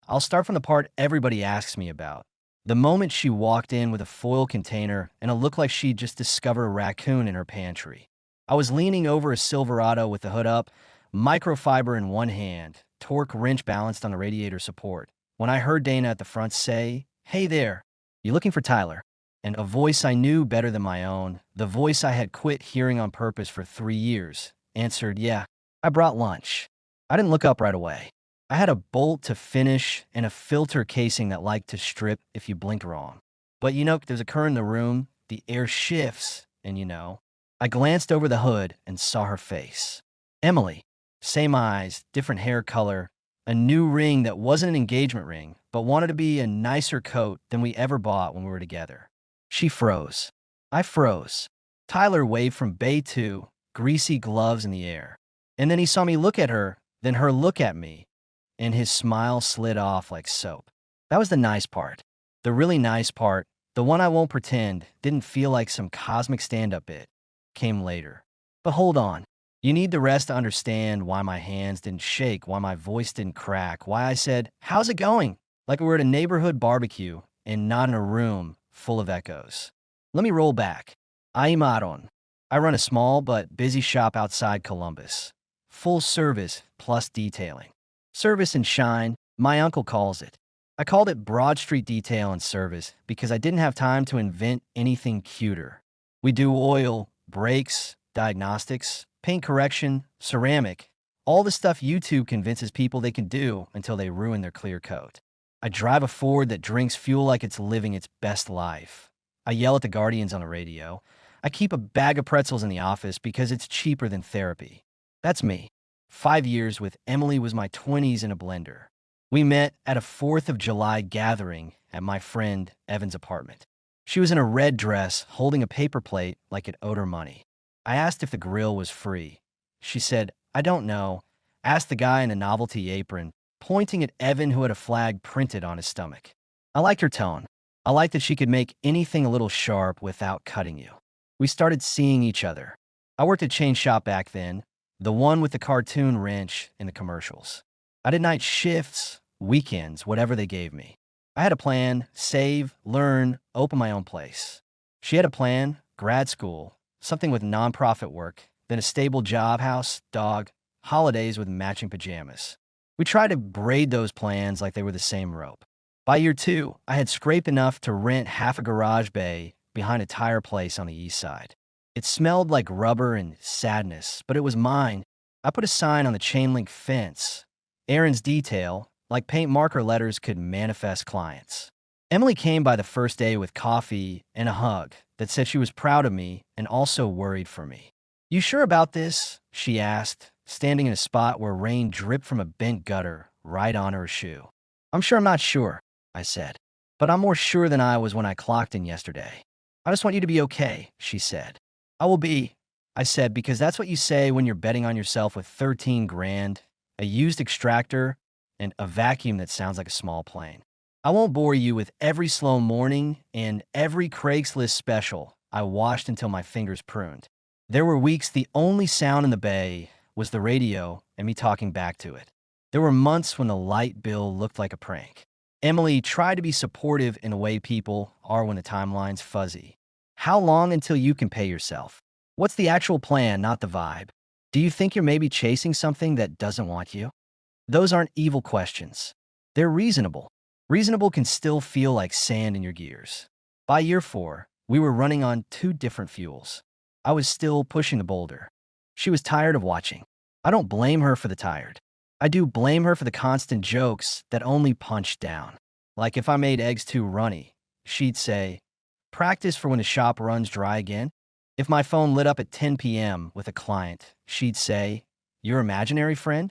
I'll start from the part everybody asks me about. The moment she walked in with a foil container and it looked like she'd just discovered a raccoon in her pantry. I was leaning over a Silverado with the hood up, microfiber in one hand, torque wrench balanced on the radiator support, when I heard Dana at the front say, "Hey there, you looking for Tyler?" And a voice I knew better than my own, the voice I had quit hearing on purpose for 3 years, answered, "Yeah, I brought lunch." I didn't look up right away. I had a bolt to finish and a filter casing that liked to strip if you blink wrong. But there's a current in the room, the air shifts, and I glanced over the hood and saw her face. Emily. Same eyes, different hair color, a new ring that wasn't an engagement ring, but wanted to be a nicer coat than we ever bought when we were together. She froze. I froze. Tyler waved from Bay 2, greasy gloves in the air. And then he saw me look at her, then her look at me, and his smile slid off like soap. That was the nice part. The really nice part, the one I won't pretend, didn't feel like some cosmic stand-up bit, came later. But hold on. You need the rest to understand why my hands didn't shake, why my voice didn't crack, why I said, "How's it going?" like we were at a neighborhood barbecue and not in a room full of echoes. Let me roll back. I'm Aaron. I run a small but busy shop outside Columbus. Full service plus detailing. Service and shine, my uncle calls it. I called it Broad Street Detail and Service because I didn't have time to invent anything cuter. We do oil, brakes, diagnostics, paint correction, ceramic, all the stuff YouTube convinces people they can do until they ruin their clear coat. I drive a Ford that drinks fuel like it's living its best life. I yell at the Guardians on the radio. I keep a bag of pretzels in the office because it's cheaper than therapy. That's me. 5 years with Emily was my 20s in a blender. We met at a 4th of July gathering at my friend Evan's apartment. She was in a red dress, holding a paper plate like it owed her money. I asked if the grill was free. She said, "I don't know." Asked the guy in a novelty apron, pointing at Evan who had a flag printed on his stomach. I liked her tone. I liked that she could make anything a little sharp without cutting you. We started seeing each other. I worked at Chain Shop back then, the one with the cartoon wrench in the commercials. I did night shifts, weekends, whatever they gave me. I had a plan, save, learn, open my own place. She had a plan, grad school, something with nonprofit work, then a stable job, house, dog, holidays with matching pajamas. We tried to braid those plans like they were the same rope. By year 2, I had scraped enough to rent half a garage bay behind a tire place on the east side. It smelled like rubber and sadness, but it was mine. I put a sign on the chain link fence. Aaron's detail, like paint marker letters, could manifest clients. Emily came by the first day with coffee and a hug that said she was proud of me and also worried for me. "You sure about this?" she asked, standing in a spot where rain dripped from a bent gutter right on her shoe. I'm not sure," I said. "But I'm more sure than I was when I clocked in yesterday." "I just want you to be okay," she said. "I will be," I said, because that's what you say when you're betting on yourself with 13 grand, a used extractor, and a vacuum that sounds like a small plane. I won't bore you with every slow morning and every Craigslist special I watched until my fingers pruned. There were weeks the only sound in the bay was the radio and me talking back to it. There were months when the light bill looked like a prank. Emily tried to be supportive in a way people are when the timeline's fuzzy. "How long until you can pay yourself? What's the actual plan, not the vibe? Do you think you're maybe chasing something that doesn't want you?" Those aren't evil questions. They're reasonable. Reasonable can still feel like sand in your gears. By year 4, we were running on 2 different fuels. I was still pushing the boulder. She was tired of watching. I don't blame her for the tired. I do blame her for the constant jokes that only punch down. Like if I made eggs too runny, she'd say, "Practice for when the shop runs dry again." If my phone lit up at 10 p.m. with a client, she'd say, "Your imaginary friend?"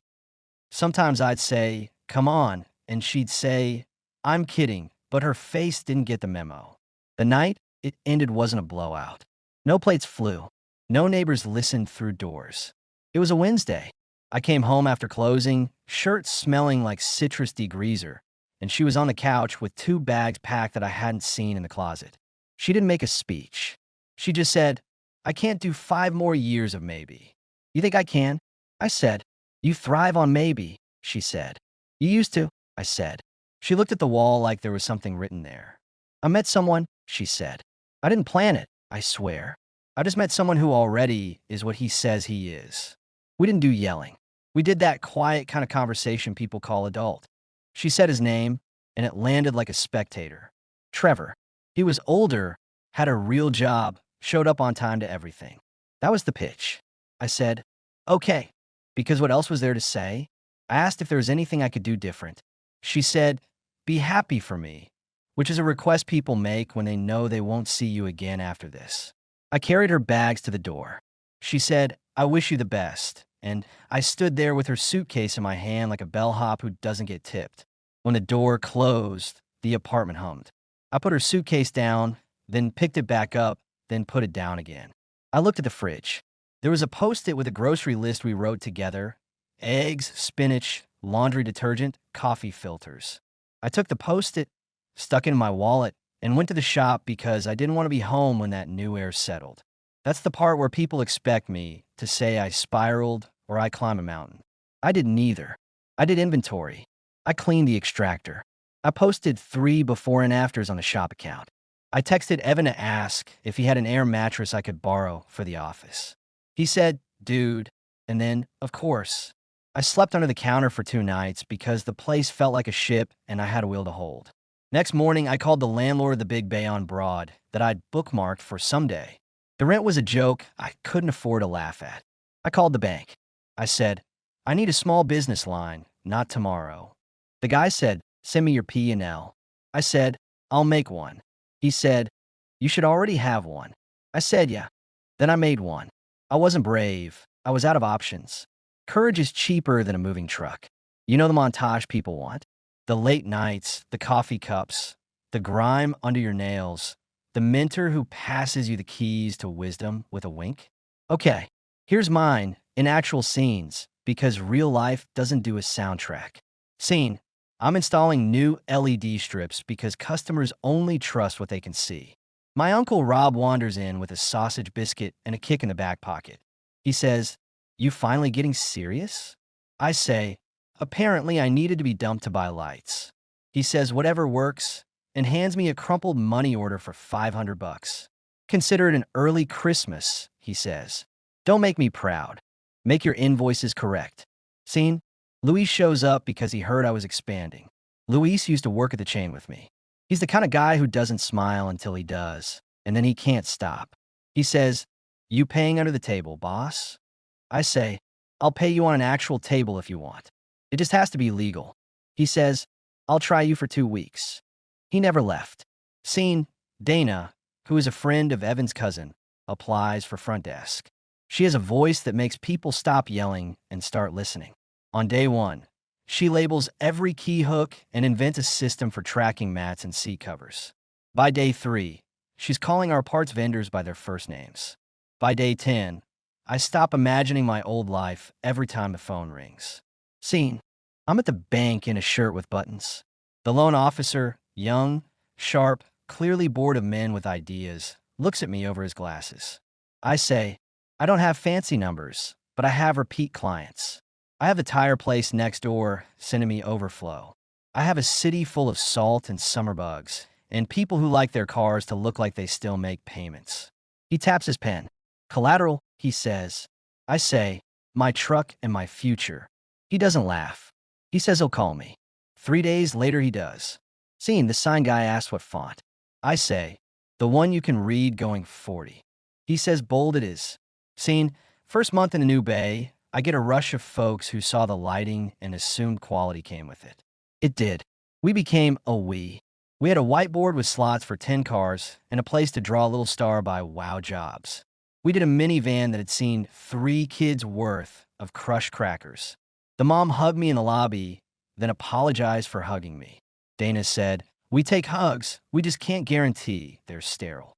Sometimes I'd say, "Come on," and she'd say, "I'm kidding," but her face didn't get the memo. The night it ended wasn't a blowout. No plates flew. No neighbors listened through doors. It was a Wednesday. I came home after closing, shirt smelling like citrus degreaser, and she was on the couch with 2 bags packed that I hadn't seen in the closet. She didn't make a speech. She just said, "I can't do 5 more years of maybe." "You think I can?" I said. "You thrive on maybe," she said. "You used to," I said. She looked at the wall like there was something written there. I met someone, she said. I didn't plan it, I swear. I just met someone who already is what he says he is. We didn't do yelling. We did that quiet kind of conversation people call adult. She said his name, and it landed like a spectator. Trevor. He was older, had a real job, showed up on time to everything. That was the pitch. I said, okay, because what else was there to say? I asked if there was anything I could do different. She said, be happy for me, which is a request people make when they know they won't see you again after this. I carried her bags to the door. She said, I wish you the best, and I stood there with her suitcase in my hand like a bellhop who doesn't get tipped. When the door closed, the apartment hummed. I put her suitcase down, then picked it back up, then put it down again. I looked at the fridge. There was a Post-it with a grocery list we wrote together: eggs, spinach, laundry detergent, coffee filters. I took the Post-it, stuck it in my wallet, and went to the shop because I didn't want to be home when that new air settled. That's the part where people expect me to say I spiraled or I climb a mountain. I did neither. I did inventory. I cleaned the extractor. I posted 3 before and afters on the shop account. I texted Evan to ask if he had an air mattress I could borrow for the office. He said, dude, and then, of course. I slept under the counter for 2 nights because the place felt like a ship and I had a will to hold. Next morning, I called the landlord of the big bay on Broad that I'd bookmarked for someday. The rent was a joke I couldn't afford to laugh at. I called the bank. I said, I need a small business line, not tomorrow. The guy said, send me your P&L. I said, I'll make one. He said, you should already have one. I said, yeah. Then I made one. I wasn't brave. I was out of options. Courage is cheaper than a moving truck. You know the montage people want? The late nights, the coffee cups, the grime under your nails, the mentor who passes you the keys to wisdom with a wink. Okay, here's mine in actual scenes because real life doesn't do a soundtrack. Scene: I'm installing new LED strips because customers only trust what they can see. My uncle Rob wanders in with a sausage biscuit and a kick in the back pocket. He says, you finally getting serious? I say, apparently I needed to be dumped to buy lights. He says whatever works and hands me a crumpled money order for $500. Consider it an early Christmas, he says. Don't make me proud. Make your invoices correct. Scene: Luis shows up because he heard I was expanding. Luis used to work at the chain with me. He's the kind of guy who doesn't smile until he does, and then he can't stop. He says, you paying under the table, boss? I say, I'll pay you on an actual table if you want. It just has to be legal. He says, I'll try you for 2 weeks. He never left. Scene: Dana, who is a friend of Evan's cousin, applies for front desk. She has a voice that makes people stop yelling and start listening. On day 1, she labels every key hook and invents a system for tracking mats and seat covers. By day 3, she's calling our parts vendors by their first names. By day 10, I stop imagining my old life every time the phone rings. Scene: I'm at the bank in a shirt with buttons. The loan officer, young, sharp, clearly bored of men with ideas, looks at me over his glasses. I say, I don't have fancy numbers, but I have repeat clients. I have the tire place next door sending me overflow. I have a city full of salt and summer bugs, and people who like their cars to look like they still make payments. He taps his pen. Collateral, he says. I say, my truck and my future. He doesn't laugh. He says he'll call me. 3 days later he does. Scene: the sign guy asks what font. I say, the one you can read going 40. He says bold it is. Scene: first month in a new bay, I get a rush of folks who saw the lighting and assumed quality came with it. It did. We became a we. We had a whiteboard with slots for 10 cars and a place to draw a little star by Wow Jobs. We did a minivan that had seen 3 kids' worth of crushed crackers. The mom hugged me in the lobby, then apologized for hugging me. Dana said, we take hugs, we just can't guarantee they're sterile.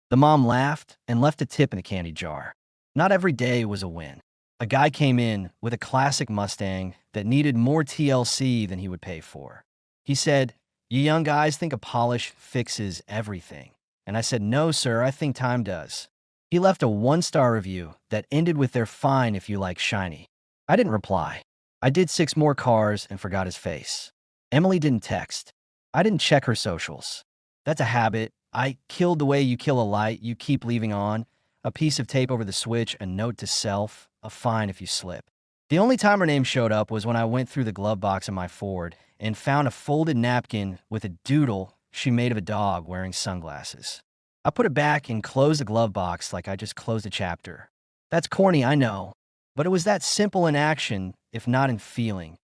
The mom laughed and left a tip in the candy jar. Not every day was a win. A guy came in with a classic Mustang that needed more TLC than he would pay for. He said, you young guys think a polish fixes everything. And I said, no, sir, I think time does. He left a 1-star review that ended with they're fine if you like shiny. I didn't reply. I did 6 more cars and forgot his face. Emily didn't text. I didn't check her socials. That's a habit. I killed the way you kill a light you keep leaving on. A piece of tape over the switch, a note to self, a fine if you slip. The only time her name showed up was when I went through the glove box in my Ford and found a folded napkin with a doodle she made of a dog wearing sunglasses. I put it back and closed the glove box like I just closed a chapter. That's corny, I know, but it was that simple in action, if not in feeling.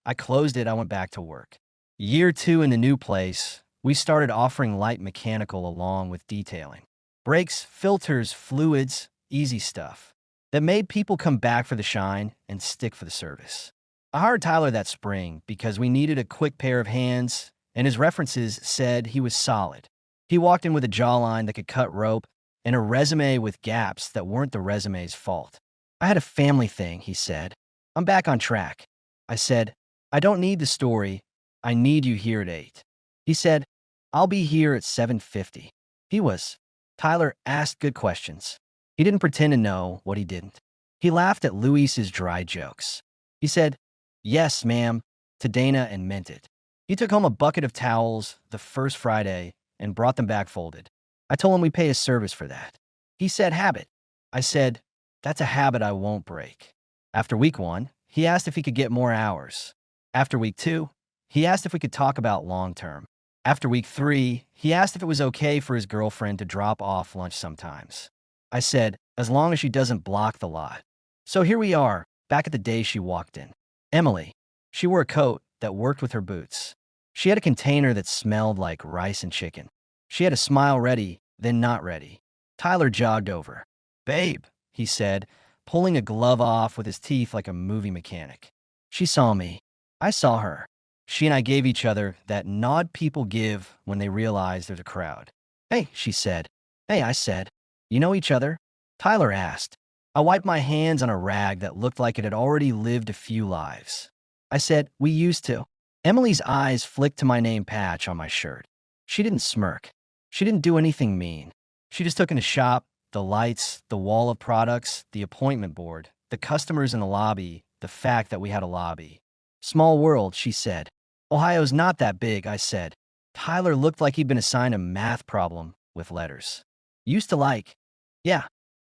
I closed it, I went back to work. Year 2 in the new place, we started offering light mechanical along with detailing. Brakes, filters, fluids, easy stuff that made people come back for the shine and stick for the service. I hired Tyler that spring because we needed a quick pair of hands, and his references said he was solid. He walked in with a jawline that could cut rope and a resume with gaps that weren't the resume's fault. I had a family thing, he said. I'm back on track. I said, I don't need the story. I need you here at 8. He said, I'll be here at 7:50. He was. Tyler asked good questions. He didn't pretend to know what he didn't. He laughed at Luis's dry jokes. He said, yes, ma'am, to Dana and meant it. He took home a bucket of towels the first Friday and brought them back folded. I told him we pay a service for that. He said habit. I said, that's a habit I won't break. After week 1, he asked if he could get more hours. After week 2, he asked if we could talk about long term. After week 3, he asked if it was okay for his girlfriend to drop off lunch sometimes. I said, as long as she doesn't block the lot. So here we are, back at the day she walked in. Emily. She wore a coat that worked with her boots. She had a container that smelled like rice and chicken. She had a smile ready, then not ready. Tyler jogged over. Babe, he said, pulling a glove off with his teeth like a movie mechanic. She saw me. I saw her. She and I gave each other that nod people give when they realize there's a crowd. Hey, she said. Hey, I said. You know each other? Tyler asked. I wiped my hands on a rag that looked like it had already lived a few lives. I said, we used to. Emily's eyes flicked to my name patch on my shirt. She didn't smirk. She didn't do anything mean. She just took in the shop, the lights, the wall of products, the appointment board, the customers in the lobby, the fact that we had a lobby. Small world, she said. Ohio's not that big, I said. Tyler looked like he'd been assigned a math problem with letters. Used to like. Yeah.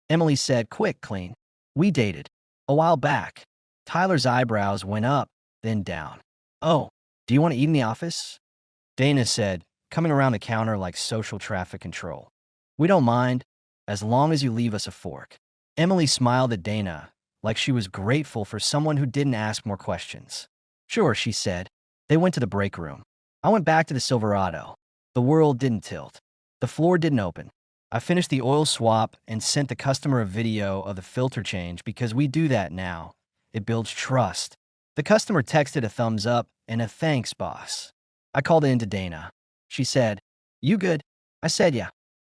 Emily said, quick, clean. We dated. A while back. Tyler's eyebrows went up, then down. Oh, do you want to eat in the office? Dana said, coming around the counter like social traffic control. We don't mind, as long as you leave us a fork. Emily smiled at Dana, like she was grateful for someone who didn't ask more questions. Sure, she said. They went to the break room. I went back to the Silverado. The world didn't tilt. The floor didn't open. I finished the oil swap and sent the customer a video of the filter change because we do that now. It builds trust. The customer texted a thumbs up and a thanks, boss. I called in to Dana. She said, you good? I said, yeah.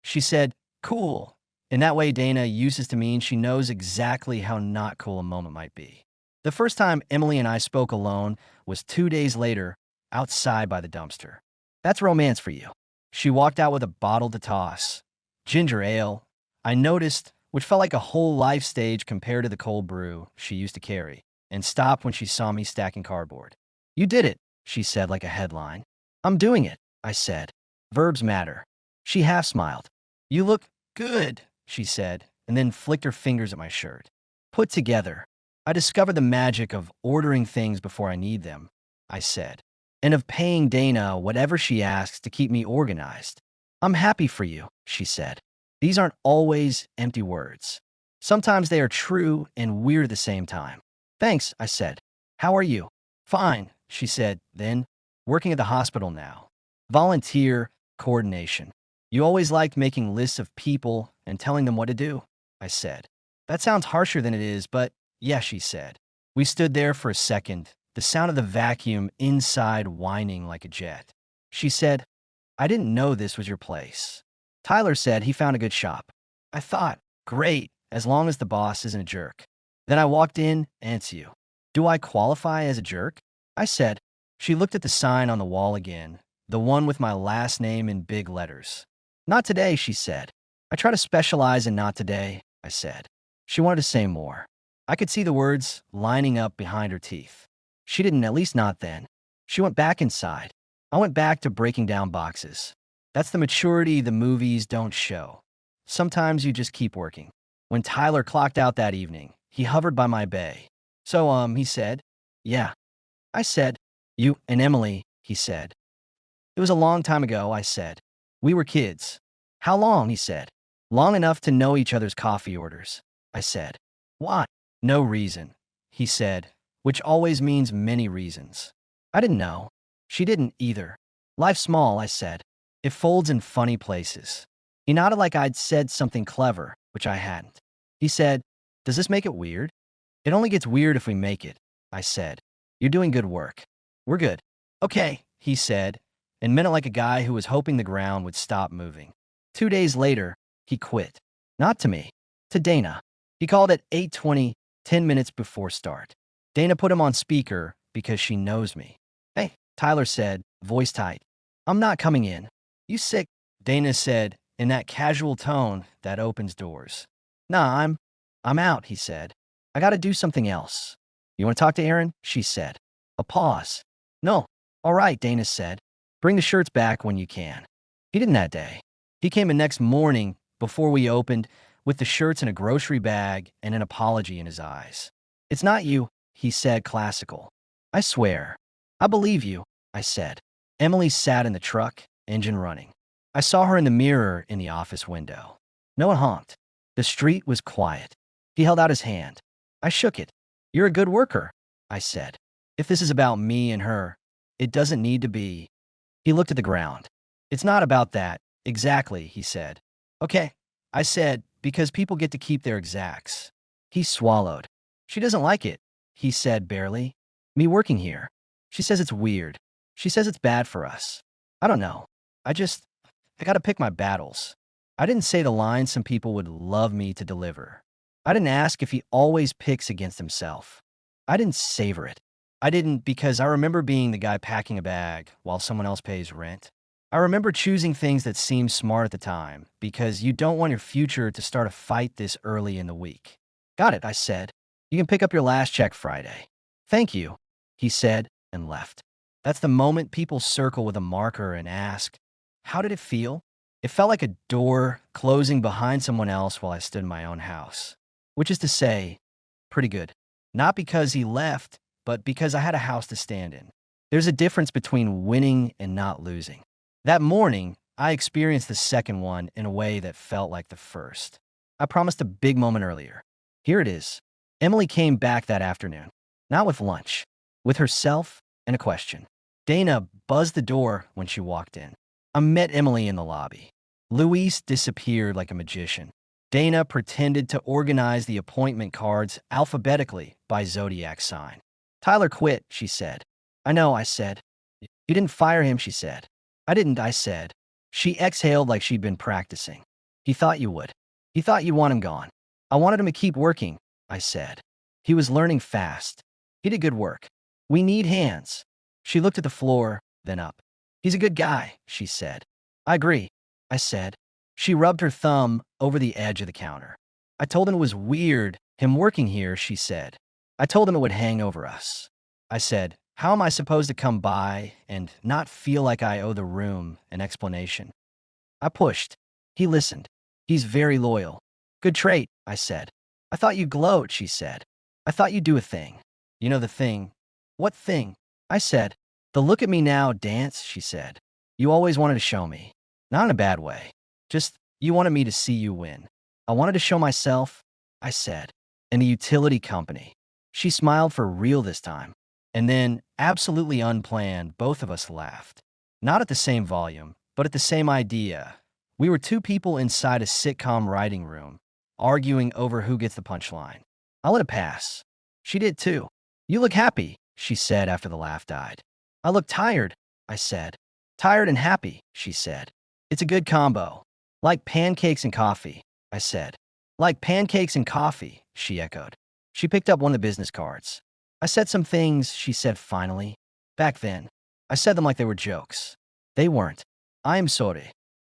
She said, cool. In that way, Dana uses to mean she knows exactly how not cool a moment might be. The first time Emily and I spoke alone was 2 days later, outside by the dumpster. That's romance for you. She walked out with a bottle to toss. Ginger ale, I noticed, which felt like a whole life stage compared to the cold brew she used to carry, and stopped when she saw me stacking cardboard. You did it, she said like a headline. I'm doing it, I said. Verbs matter. She half smiled. You look good, she said, and then flicked her fingers at my shirt. Put together. I discovered the magic of ordering things before I need them, I said, and of paying Dana whatever she asks to keep me organized. I'm happy for you, she said. These aren't always empty words. Sometimes they are true and weird at the same time. Thanks, I said. How are you? Fine, she said, then, working at the hospital now. Volunteer coordination. You always liked making lists of people and telling them what to do, I said. That sounds harsher than it is, but yeah, she said. We stood there for a second, the sound of the vacuum inside whining like a jet. She said, I didn't know this was your place. Tyler said he found a good shop. I thought, great, as long as the boss isn't a jerk. Then I walked in, and it's you. Do I qualify as a jerk? I said. She looked at the sign on the wall again, the one with my last name in big letters. Not today, she said. I try to specialize in not today, I said. She wanted to say more. I could see the words lining up behind her teeth. She didn't, at least not then. She went back inside. I went back to breaking down boxes. That's the maturity the movies don't show. Sometimes you just keep working. When Tyler clocked out that evening, he hovered by my bay. So, he said. Yeah. I said. You and Emily, he said. It was a long time ago, I said. We were kids. How long, he said. Long enough to know each other's coffee orders, I said. Why? No reason, he said, which always means many reasons. I didn't know. She didn't either. Life's small, I said. It folds in funny places. He nodded like I'd said something clever, which I hadn't. He said, does this make it weird? It only gets weird if we make it, I said. You're doing good work. We're good. Okay, he said, and meant it like a guy who was hoping the ground would stop moving. 2 days later, he quit. Not to me, to Dana. He called at 8:20, 10 minutes before start. Dana put him on speaker because she knows me. Hey, Tyler said, voice tight. I'm not coming in. You sick? Dana said, in that casual tone that opens doors. Nah, I'm out, he said. I gotta do something else. You want to talk to Aaron? She said. A pause. No. All right, Dana said. Bring the shirts back when you can. He didn't that day. He came in next morning before we opened with the shirts in a grocery bag and an apology in his eyes. It's not you, he said, classical. I swear. I believe you, I said. Emily sat in the truck, engine running. I saw her in the mirror in the office window. No one honked. The street was quiet. He held out his hand. I shook it. You're a good worker, I said. If this is about me and her, it doesn't need to be. He looked at the ground. It's not about that, exactly, he said. Okay, I said, because people get to keep their exacts. He swallowed. She doesn't like it, he said barely. Me working here. She says it's weird. She says it's bad for us. I don't know. I gotta pick my battles. I didn't say the line some people would love me to deliver. I didn't ask if he always picks against himself. I didn't savor it. I didn't because I remember being the guy packing a bag while someone else pays rent. I remember choosing things that seemed smart at the time because you don't want your future to start a fight this early in the week. Got it, I said. You can pick up your last check Friday. Thank you, he said and left. That's the moment people circle with a marker and ask, how did it feel? It felt like a door closing behind someone else while I stood in my own house. Which is to say, pretty good. Not because he left, but because I had a house to stand in. There's a difference between winning and not losing. That morning, I experienced the second one in a way that felt like the first. I promised a big moment earlier. Here it is. Emily came back that afternoon. Not with lunch. With herself and a question. Dana buzzed the door when she walked in. I met Emily in the lobby. Luis disappeared like a magician. Dana pretended to organize the appointment cards alphabetically by zodiac sign. Tyler quit, she said. I know, I said. You didn't fire him, she said. I didn't, I said. She exhaled like she'd been practicing. He thought you would. He thought you want him gone. I wanted him to keep working, I said. He was learning fast. He did good work. We need hands. She looked at the floor, then up. He's a good guy, she said. I agree, I said. She rubbed her thumb over the edge of the counter. I told him it was weird, him working here, she said. I told him it would hang over us. I said, how am I supposed to come by and not feel like I owe the room an explanation? I pushed. He listened. He's very loyal. Good trait, I said. I thought you gloat, she said. I thought you'd do a thing. You know the thing. What thing? I said. The look at me now dance, she said. You always wanted to show me. Not in a bad way. Just, you wanted me to see you win. I wanted to show myself, I said, in a utility company. She smiled for real this time. And then, absolutely unplanned, both of us laughed. Not at the same volume, but at the same idea. We were two people inside a sitcom writing room, arguing over who gets the punchline. I let it pass. She did too. You look happy, she said after the laugh died. I look tired, I said. Tired and happy, she said. It's a good combo. Like pancakes and coffee, I said. Like pancakes and coffee, she echoed. She picked up one of the business cards. I said some things, she said finally. Back then, I said them like they were jokes. They weren't. I am sorry.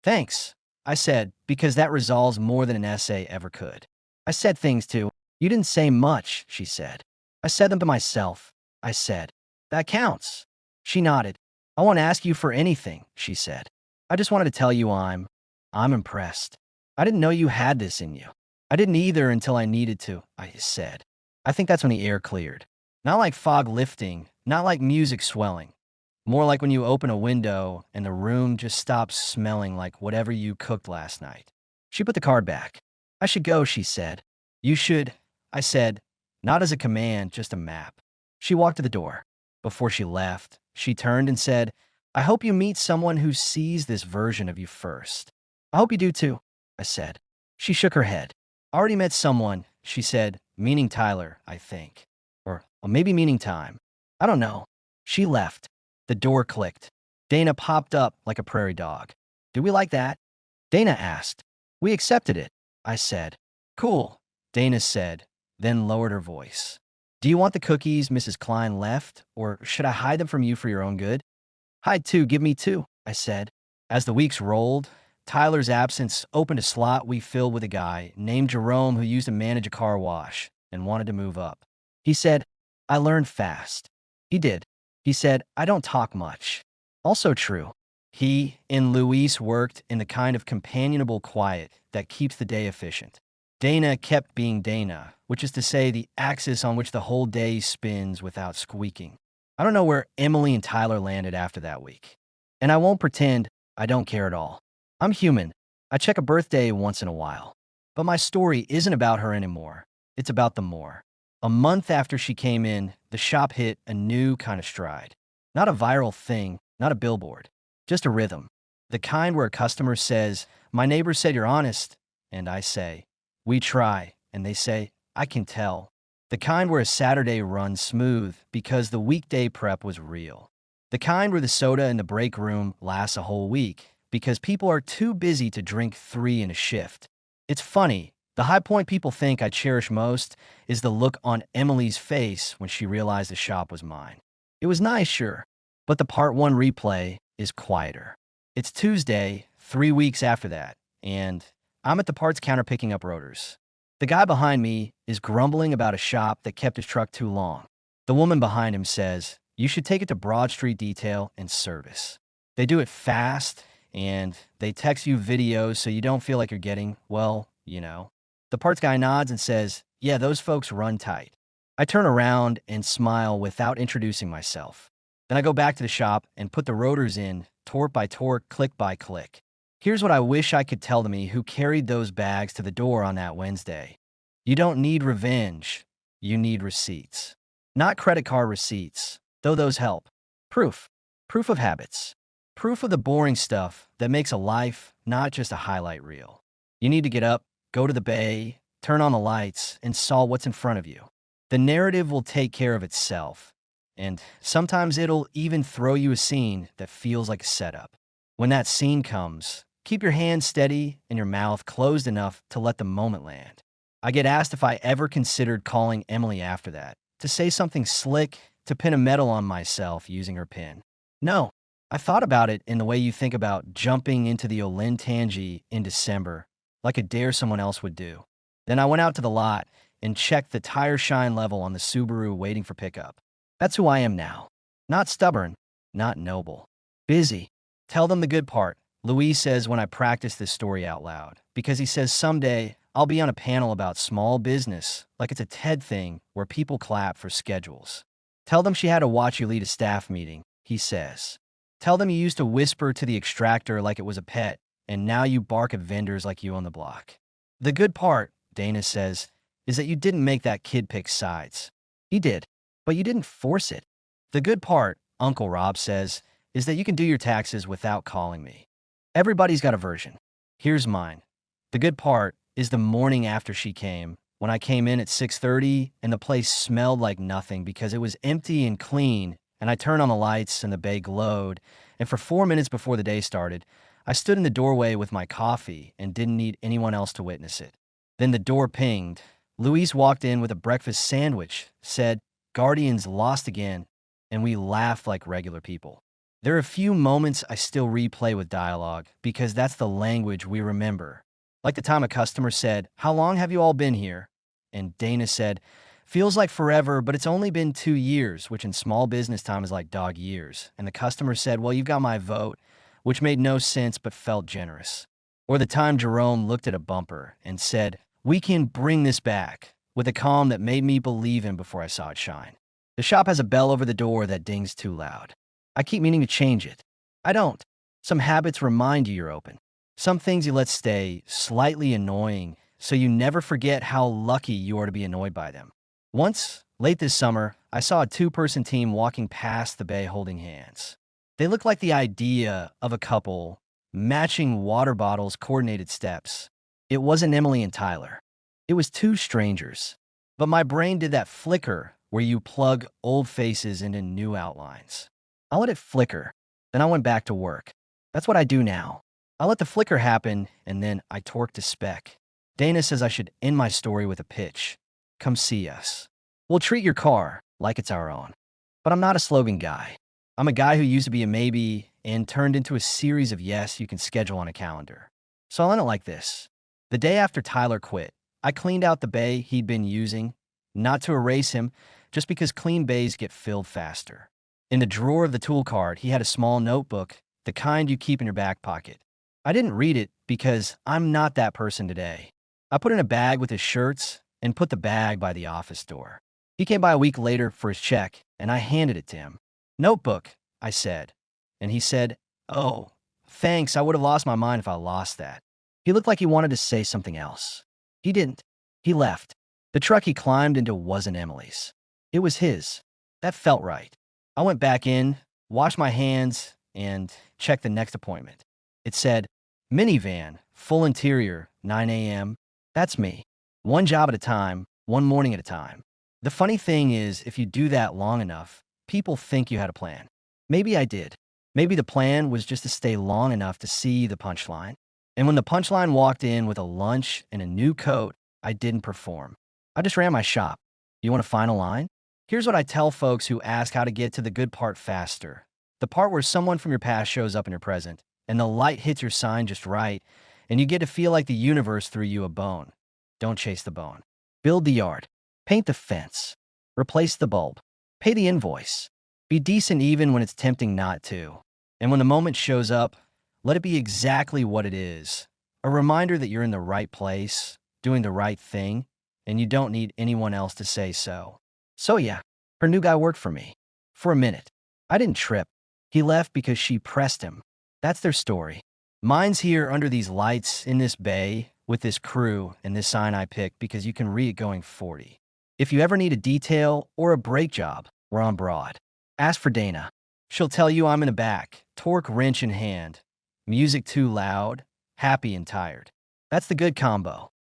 Thanks, I said, because that resolves more than an essay ever could. I said things too. You didn't say much, she said. I said them to myself. I said, that counts. She nodded. I won't ask you for anything, she said. I just wanted to tell you I'm impressed. I didn't know you had this in you. I didn't either until I needed to, I said. I think that's when the air cleared. Not like fog lifting, not like music swelling. More like when you open a window and the room just stops smelling like whatever you cooked last night. She put the card back. I should go, she said. You should, I said, not as a command, just a map. She walked to the door. Before she left, she turned and said, I hope you meet someone who sees this version of you first. I hope you do too, I said. She shook her head. Already met someone, she said, meaning Tyler, I think. Or maybe meaning time. I don't know. She left. The door clicked. Dana popped up like a prairie dog. Do we like that? Dana asked. We accepted it, I said. Cool, Dana said, then lowered her voice. Do you want the cookies Mrs. Klein left, or should I hide them from you for your own good? Hide two, give me two, I said. As the weeks rolled, Tyler's absence opened a slot we filled with a guy named Jerome who used to manage a car wash and wanted to move up. He said, I learned fast. He did. He said, I don't talk much. Also true. He and Luis worked in the kind of companionable quiet that keeps the day efficient. Dana kept being Dana, which is to say the axis on which the whole day spins without squeaking. I don't know where Emily and Tyler landed after that week. And I won't pretend I don't care at all. I'm human. I check a birthday once in a while. But my story isn't about her anymore. It's about the more. A month after she came in, the shop hit a new kind of stride. Not a viral thing, not a billboard. Just a rhythm. The kind where a customer says, my neighbor said you're honest, and I say, we try, and they say, I can tell. The kind where a Saturday runs smooth because the weekday prep was real. The kind where the soda in the break room lasts a whole week because people are too busy to drink 3 in a shift. It's funny. The high point people think I cherish most is the look on Emily's face when she realized the shop was mine. It was nice, sure, but the part 1 replay is quieter. It's Tuesday, 3 weeks after that, and I'm at the parts counter picking up rotors. The guy behind me is grumbling about a shop that kept his truck too long. The woman behind him says, you should take it to Broad Street Detail and Service. They do it fast, and they text you videos so you don't feel like you're getting, well, you know. The parts guy nods and says, yeah, those folks run tight. I turn around and smile without introducing myself. Then I go back to the shop and put the rotors in, torque by torque, click by click. Here's what I wish I could tell to me who carried those bags to the door on that Wednesday. You don't need revenge. You need receipts. Not credit card receipts, though those help. Proof. Proof of habits. Proof of the boring stuff that makes a life, not just a highlight reel. You need to get up, go to the bay, turn on the lights, and saw what's in front of you. The narrative will take care of itself, and sometimes it'll even throw you a scene that feels like a setup. When that scene comes, keep your hands steady and your mouth closed enough to let the moment land. I get asked if I ever considered calling Emily after that, to say something slick, to pin a medal on myself using her pin. No, I thought about it in the way you think about jumping into the Olentangy in December, like a dare someone else would do. Then I went out to the lot and checked the tire shine level on the Subaru waiting for pickup. That's who I am now. Not stubborn, not noble. Busy. Tell them the good part, Luis says when I practice this story out loud, because he says someday I'll be on a panel about small business, like it's a TED thing where people clap for schedules. Tell them she had to watch you lead a staff meeting, he says. Tell them you used to whisper to the extractor like it was a pet, and now you bark at vendors like you own the block. The good part, Dana says, is that you didn't make that kid pick sides. He did, but you didn't force it. The good part, Uncle Rob says, is that you can do your taxes without calling me. Everybody's got a version. Here's mine. The good part is the morning after she came, when I came in at 6:30 and the place smelled like nothing because it was empty and clean, and I turned on the lights and the bay glowed, and for 4 minutes before the day started, I stood in the doorway with my coffee and didn't need anyone else to witness it. Then the door pinged. Luis walked in with a breakfast sandwich, said, Guardians lost again, and we laughed like regular people. There are a few moments I still replay with dialogue because that's the language we remember. Like the time a customer said, how long have you all been here? And Dana said, Feels like forever, but it's only been 2 years, which in small business time is like dog years. And the customer said, well, you've got my vote, which made no sense but felt generous. Or the time Jerome looked at a bumper and said, we can bring this back, with a calm that made me believe him before I saw it shine. The shop has a bell over the door that dings too loud. I keep meaning to change it. I don't. Some habits remind you you're open. Some things you let stay slightly annoying so you never forget how lucky you are to be annoyed by them. Once, late this summer, I saw a two-person team walking past the bay holding hands. They looked like the idea of a couple, matching water bottles, coordinated steps. It wasn't Emily and Tyler. It was two strangers. But my brain did that flicker where you plug old faces into new outlines. I let it flicker, then I went back to work. That's what I do now. I let the flicker happen, and then I torqued a spec. Dana says I should end my story with a pitch. Come see us. We'll treat your car like it's our own. But I'm not a slogan guy. I'm a guy who used to be a maybe and turned into a series of yes you can schedule on a calendar. So I'll end it like this. The day after Tyler quit, I cleaned out the bay he'd been using, not to erase him, just because clean bays get filled faster. In the drawer of the tool cart, he had a small notebook, the kind you keep in your back pocket. I didn't read it because I'm not that person today. I put it in a bag with his shirts and put the bag by the office door. He came by a week later for his check, and I handed it to him. Notebook, I said. And he said, oh, thanks, I would have lost my mind if I lost that. He looked like he wanted to say something else. He didn't. He left. The truck he climbed into wasn't Emily's. It was his. That felt right. I went back in, washed my hands, and checked the next appointment. It said, minivan, full interior, 9 a.m. That's me. One job at a time, one morning at a time. The funny thing is, if you do that long enough, people think you had a plan. Maybe I did. Maybe the plan was just to stay long enough to see the punchline. And when the punchline walked in with a lunch and a new coat, I didn't perform. I just ran my shop. You want a final line? Here's what I tell folks who ask how to get to the good part faster. The part where someone from your past shows up in your present, and the light hits your sign just right, and you get to feel like the universe threw you a bone. Don't chase the bone. Build the yard. Paint the fence. Replace the bulb. Pay the invoice. Be decent even when it's tempting not to. And when the moment shows up, let it be exactly what it is. A reminder that you're in the right place, doing the right thing, and you don't need anyone else to say so. So yeah, her new guy worked for me. For a minute. I didn't trip. He left because she pressed him. That's their story. Mine's here under these lights in this bay with this crew and this sign I picked because you can read it going 40. If you ever need a detail or a brake job, we're on Broad. Ask for Dana. She'll tell you I'm in the back, torque wrench in hand, music too loud, happy and tired. That's the good combo.